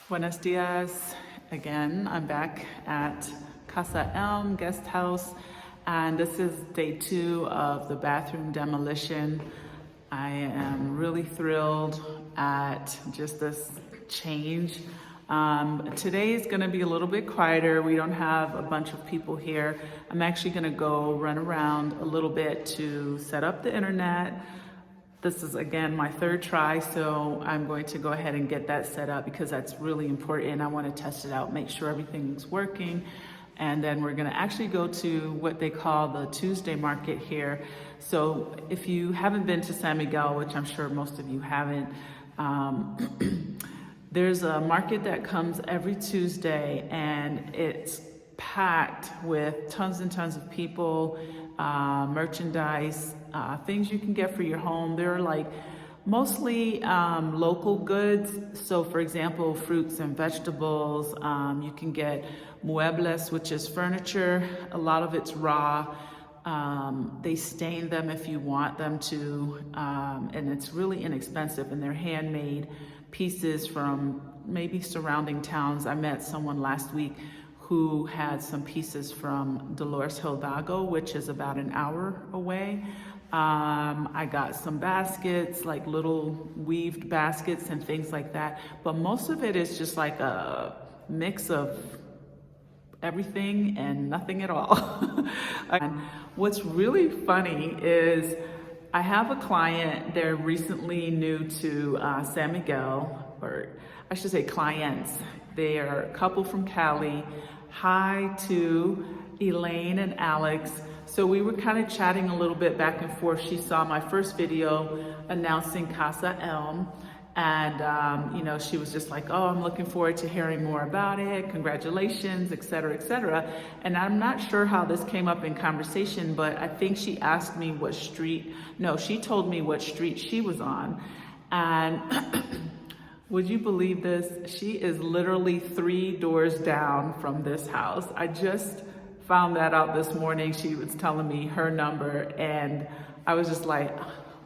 Buenos dias. Again, I'm back at Casa Elm Guesthouse, and this is day 2 of the bathroom demolition. I am really thrilled at just this change. Today is going to be a little bit quieter. We don't have a bunch of people here. I'm actually going to go run around a little bit to set up the internet. This is, again, my 3rd try, so I'm going to go ahead and get that set up because that's really important. I want to test it out, make sure everything's working. And then we're going to actually go to what they call the Tuesday market here. So if you haven't been to San Miguel, which I'm sure most of you haven't, there's a market that comes every Tuesday, and it's packed with tons and tons of people, merchandise, things you can get for your home. They're like mostly local goods. So for example, fruits and vegetables. You can get muebles, which is furniture. A lot of it's raw. They stain them if you want them to, and it's really inexpensive, and they're handmade pieces from maybe surrounding towns. I met someone last week who had some pieces from Dolores Hidalgo, which is about an hour away. I got some baskets, like little weaved baskets and things like that. But most of it is just like a mix of everything and nothing at all. And what's really funny is I have a client, they're recently new to San Miguel, or I should say clients. They are a couple from Cali. Hi to Elaine and Alex. So we were kind of chatting a little bit back and forth. She saw my first video announcing Casa Elm, and you know, she was just like, oh, I'm looking forward to hearing more about it. Congratulations, et cetera, et cetera. And I'm not sure how this came up in conversation, but I think she asked me what street, no, she told me what street she was on. And would you believe this? She is literally 3 doors down from this house. I just found that out this morning. She was telling me her number, and I was just like,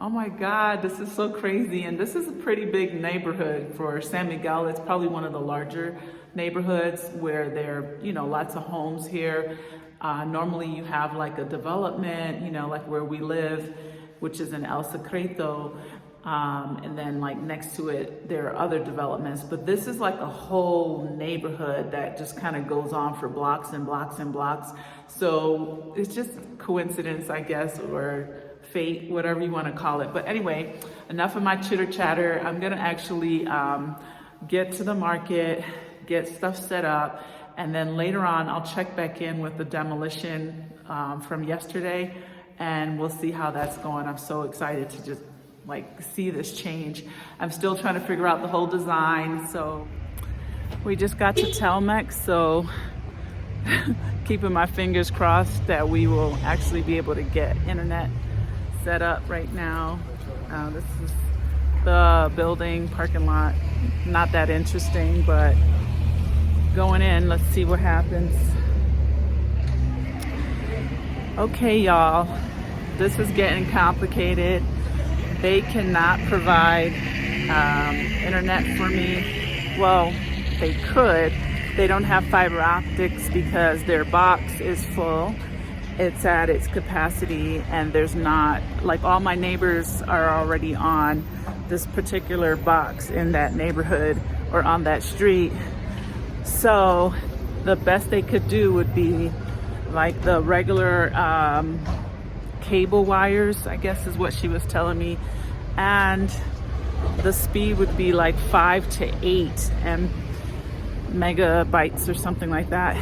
oh my God, this is so crazy. And this is a pretty big neighborhood for San Miguel. It's probably one of the larger neighborhoods where there are, you know, lots of homes here. Normally you have like a development, you know, like where we live, which is in El Secreto. And then like next to it, there are other developments, but this is like a whole neighborhood that just kind of goes on for blocks and blocks and blocks. So it's just coincidence, I guess, or fate, whatever you want to call it. But anyway, enough of my chitter chatter. I'm going to actually get to the market, get stuff set up, and then later on I'll check back in with the demolition from yesterday, and we'll see how that's going. I'm so excited to just like see this change. I'm still trying to figure out the whole design. So we just got to Telmex, so keeping my fingers crossed that we will actually be able to get internet set up right now. This is the building parking lot. Not that interesting, but going in, let's see what happens. Okay, y'all, this is getting complicated. They cannot provide internet for me. Well, they could. They don't have fiber optics because their box is full. It's at its capacity, and there's not, like, all my neighbors are already on this particular box in that neighborhood or on that street. So the best they could do would be like the regular cable wires, I guess is what she was telling me, and the speed would be like 5 to 8 megabytes or something like that.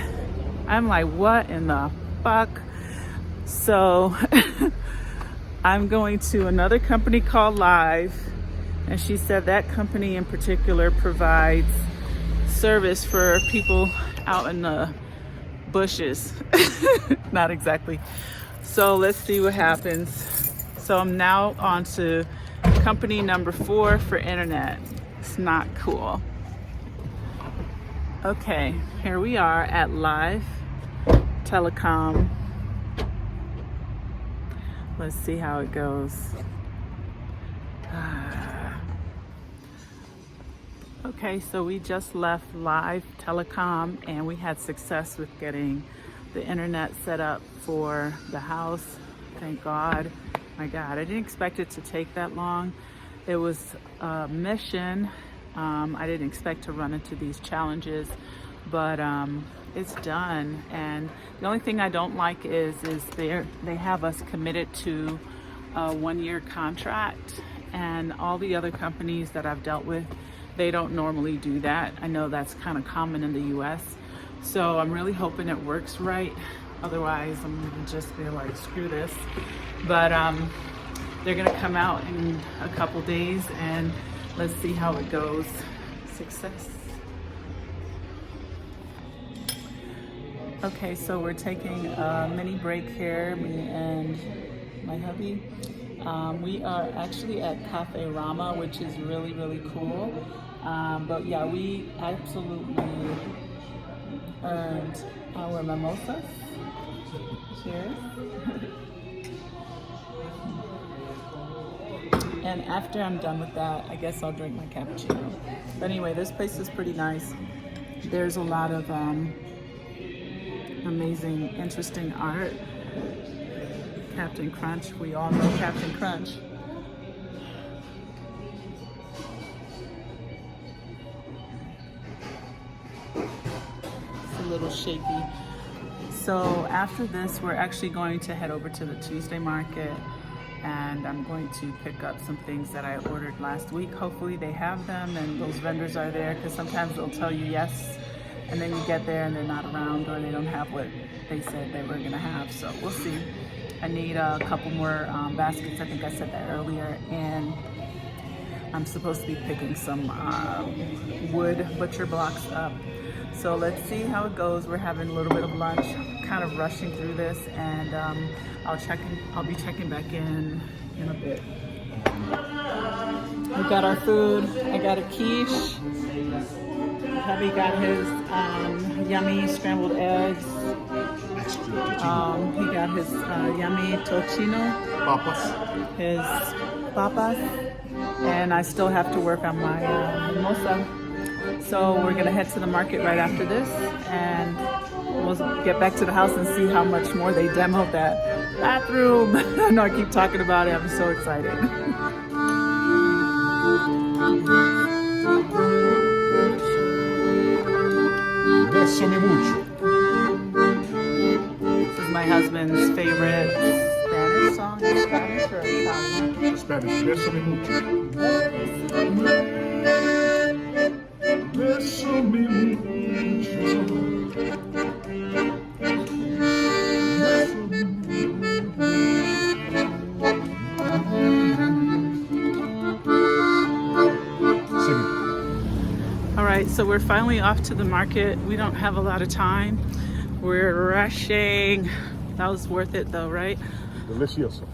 I'm like, what in the fuck? So I'm going to another company called Live, and she said that company in particular provides service for people out in the bushes. Not exactly. So let's see what happens. So I'm now on to company number 4 for internet. It's not cool. Okay, here we are at Live Telecom. Let's see how it goes. Okay, so we just left Live Telecom and we had success with getting the internet set up for the house. Thank God. My God, I didn't expect it to take that long. It was a mission. I didn't expect to run into these challenges, but it's done. And the only thing I don't like is they have us committed to a 1-year contract, and all the other companies that I've dealt with, they don't normally do that. I know that's kind of common in the US. So I'm really hoping it works right. Otherwise, I'm gonna just be like, screw this. But they're gonna come out in a couple days and let's see how it goes. Success. Okay, so we're taking a mini break here, me and my hubby. We are actually at Caferama, which is really, really cool. But yeah, we absolutely earned our mimosas. Cheers. And after I'm done with that, I guess I'll drink my cappuccino. But anyway, this place is pretty nice. There's a lot of amazing, interesting art. Captain Crunch, we all know Captain Crunch. It's a little shaky. So after this, we're actually going to head over to the Tuesday market, and I'm going to pick up some things that I ordered last week. Hopefully they have them and those vendors are there, because sometimes they'll tell you yes, and then you get there and they're not around, or they don't have what they said they were gonna have, so we'll see. I need a couple more baskets, I think I said that earlier, and I'm supposed to be picking some wood butcher blocks up. So let's see how it goes. We're having a little bit of lunch, kind of rushing through this, and I'll be checking back in a bit. We got our food. I got a quiche. Hubby got his yummy scrambled eggs. He got his yummy tocino. His papas. And I still have to work on my mimosa. So we're gonna head to the market right after this, and we'll get back to the house and see how much more they demoed that bathroom. I know I keep talking about it, I'm so excited. This is my husband's favorite Spanish song. Spanish or Italian? Spanish. Bésame mucho. Bésame mucho. All right, so we're finally off to the market. We don't have a lot of time. We're rushing. That was worth it though, right? Delicioso.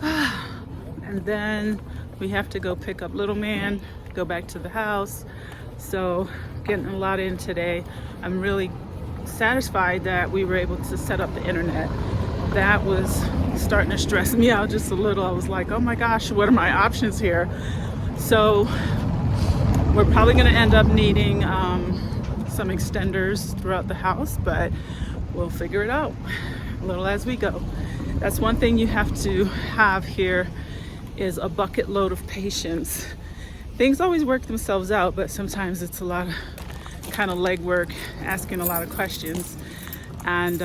And then we have to go pick up little man, go back to the house. So getting a lot in today. I'm really satisfied that we were able to set up the internet. That was starting to stress me out just a little. I was like, oh my gosh, what are my options here? So we're probably gonna end up needing some extenders throughout the house, but we'll figure it out a little as we go. That's one thing you have to have here, is a bucket load of patience. Things always work themselves out, but sometimes it's a lot of kind of legwork, asking a lot of questions, and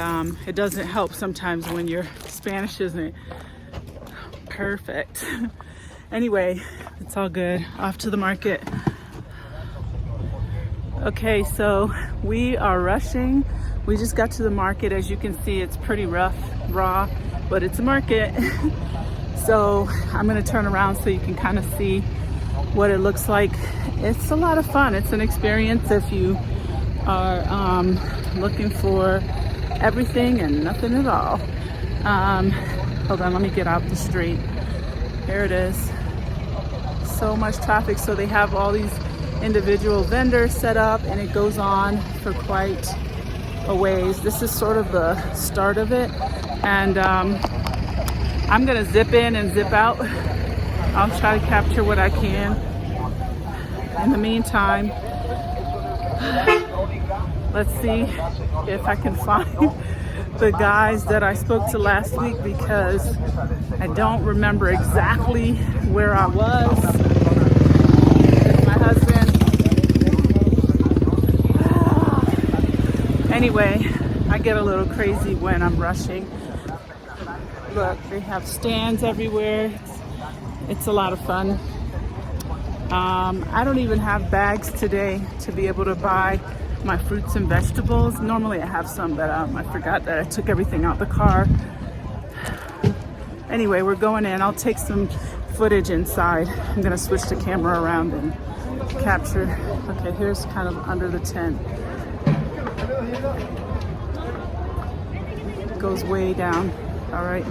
it doesn't help sometimes when your Spanish isn't perfect. Anyway, it's all good. Off to the market. Okay, so we are rushing. We just got to the market. As you can see, it's pretty rough, raw, but it's a market. So I'm gonna turn around so you can kind of see what it looks like. It's a lot of fun. It's an experience if you are looking for everything and nothing at all. Hold on, let me get out the street. Here it is. So much traffic. So they have all these individual vendors set up, and it goes on for quite a ways. This is sort of the start of it, and I'm gonna zip in and zip out. I'll try to capture what I can. In the meantime, Let's see if I can find the guys that I spoke to last week, because I don't remember exactly where I was with my husband. Anyway, I get a little crazy when I'm rushing. Look, they have stands everywhere. It's a lot of fun. I don't even have bags today to be able to buy my fruits and vegetables. Normally I have some, but I forgot that I took everything out the car. Anyway, we're going in. I'll take some footage inside. I'm gonna switch the camera around and capture. Okay, here's kind of under the tent. It goes way down. All right.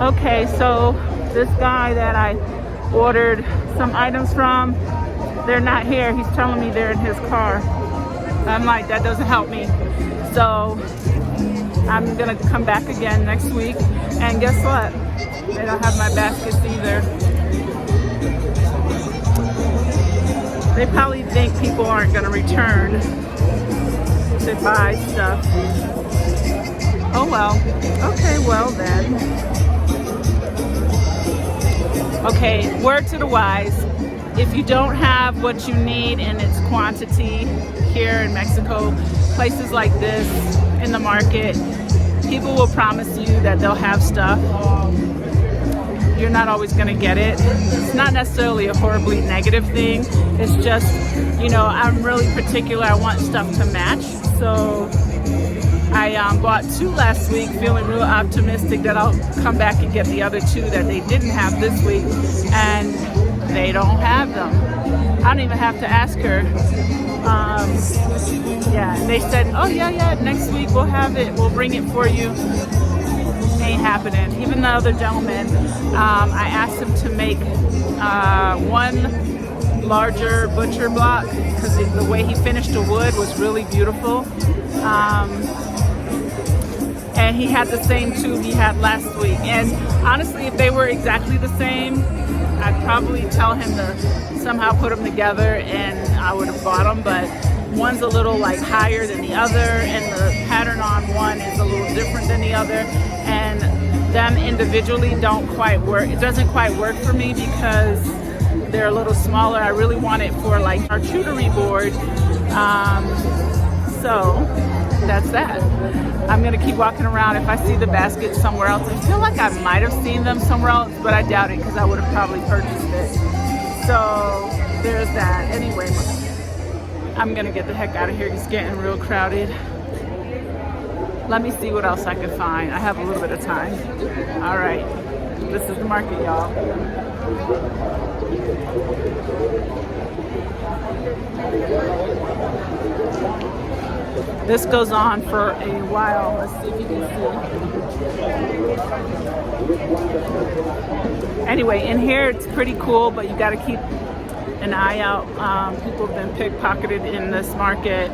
Okay, so this guy that I ordered some items from, they're not here. He's telling me they're in his car. I'm like, that doesn't help me. So I'm gonna come back again next week, and guess what? They don't have my baskets either. They probably think people aren't gonna return to buy stuff. Oh well. Okay, well then. Okay, word to the wise. If you don't have what you need in its quantity here in Mexico, places like this in the market, people will promise you that they'll have stuff. You're not always gonna get it. It's not necessarily a horribly negative thing. It's just, you know, I'm really particular. I want stuff to match. So I bought 2 last week, feeling real optimistic that I'll come back and get the other 2 that they didn't have this week, and they don't have them. I don't even have to ask her. Yeah, they said, oh yeah, next week we'll have it, we'll bring it for you. Ain't happening. Even the other gentleman, I asked him to make 1 larger butcher block, because the way he finished the wood was really beautiful. And he had the same 2 he had last week. And honestly, if they were exactly the same, I'd probably tell him to somehow put them together and I would have bought them. But one's a little like higher than the other, and the pattern on one is a little different than the other. And them individually don't quite work. It doesn't quite work for me because they're a little smaller. I really want it for like our charcuterie board. So that's that. I'm gonna keep walking around. If I see the basket somewhere else, I feel like I might have seen them somewhere else, but I doubt it because I would have probably purchased it. So there's that. Anyway, I'm gonna get the heck out of here. It's getting real crowded. Let me see what else I can find. I have a little bit of time. All right, this is the market, y'all. This goes on for a while. Let's see if you can see. Anyway, in here it's pretty cool, but you got to keep an eye out. People have been pickpocketed in this market.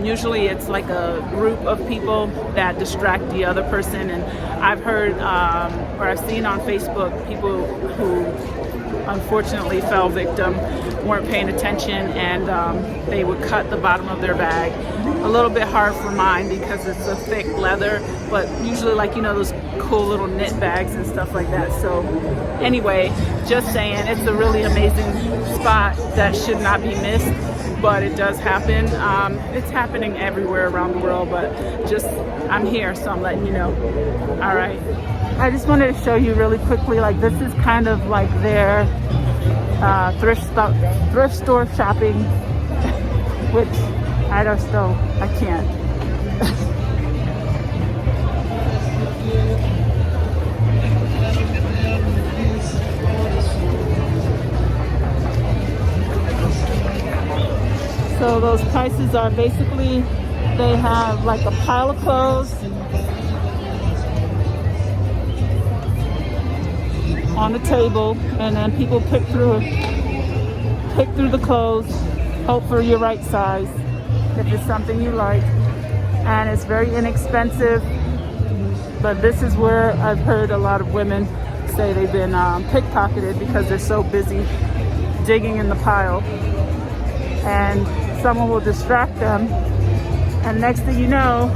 Usually it's like a group of people that distract the other person, and I've heard or I've seen on Facebook people who unfortunately fell victim, weren't paying attention, and they would cut the bottom of their bag. A little bit hard for mine because it's a thick leather, but usually, like, you know, those cool little knit bags and stuff like that. So anyway, just saying, it's a really amazing spot that should not be missed, but it does happen. It's happening everywhere around the world, but just, I'm here, so I'm letting you know. All right. I just wanted to show you really quickly, like, this is kind of like their thrift store shopping, which I can't. So those prices are basically, they have like a pile of clothes on the table, and then people pick through the clothes, hope for your right size if it's something you like, and it's very inexpensive. But this is where I've heard a lot of women say they've been pickpocketed because they're so busy digging in the pile, and someone will distract them, and next thing you know,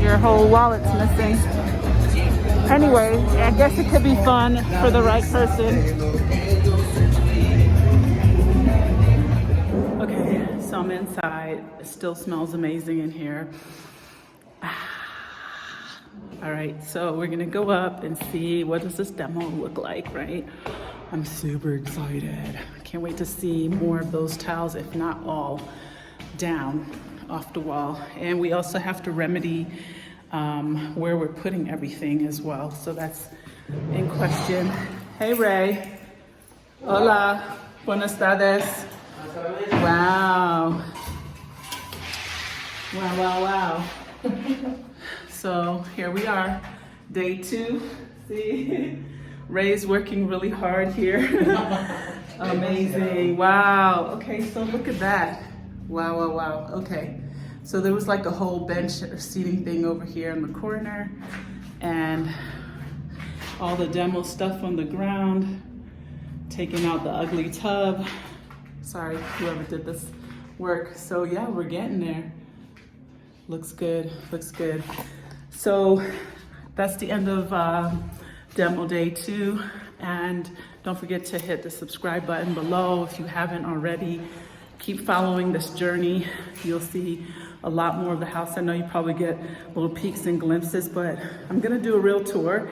your whole wallet's missing. Anyway, I guess it could be fun for the right person. Okay, so I'm inside. It still smells amazing in here. All right, so we're gonna go up and see what does this demo look like, right? I'm super excited. I can't wait to see more of those tiles, if not all, down off the wall. And we also have to remedy where we're putting everything as well. So that's in question. Hey, Ray. Hola. Buenas tardes. Wow. Wow, wow, wow. So here we are, day 2. See? Ray's working really hard here. Amazing. Wow. Okay, so look at that. Wow, wow, wow. Okay. So there was like a whole bench or seating thing over here in the corner, and all the demo stuff on the ground, taking out the ugly tub. Sorry, whoever did this work. So yeah, we're getting there. Looks good, looks good. So that's the end of demo day 2. And don't forget to hit the subscribe button below if you haven't already. Keep following this journey. You'll see a lot more of the house. I know you probably get little peeks and glimpses, but I'm gonna do a real tour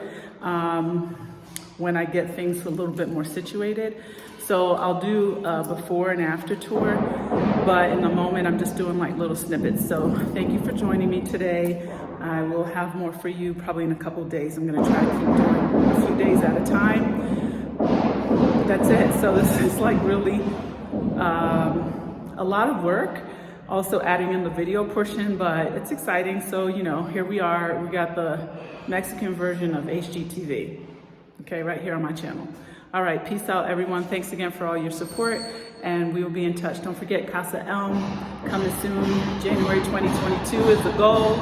when I get things a little bit more situated. So I'll do a before and after tour, but in the moment I'm just doing like little snippets. So thank you for joining me today. I will have more for you probably in a couple of days. I'm gonna try to keep doing a few days at a time. That's it. So this is like really a lot of work, also adding in the video portion, but it's exciting. So, you know, here we are. We got the Mexican version of HGTV, okay, right here on my channel. All right, peace out, everyone. Thanks again for all your support, and we will be in touch. Don't forget, Casa Elm coming soon. January 2022 is the goal.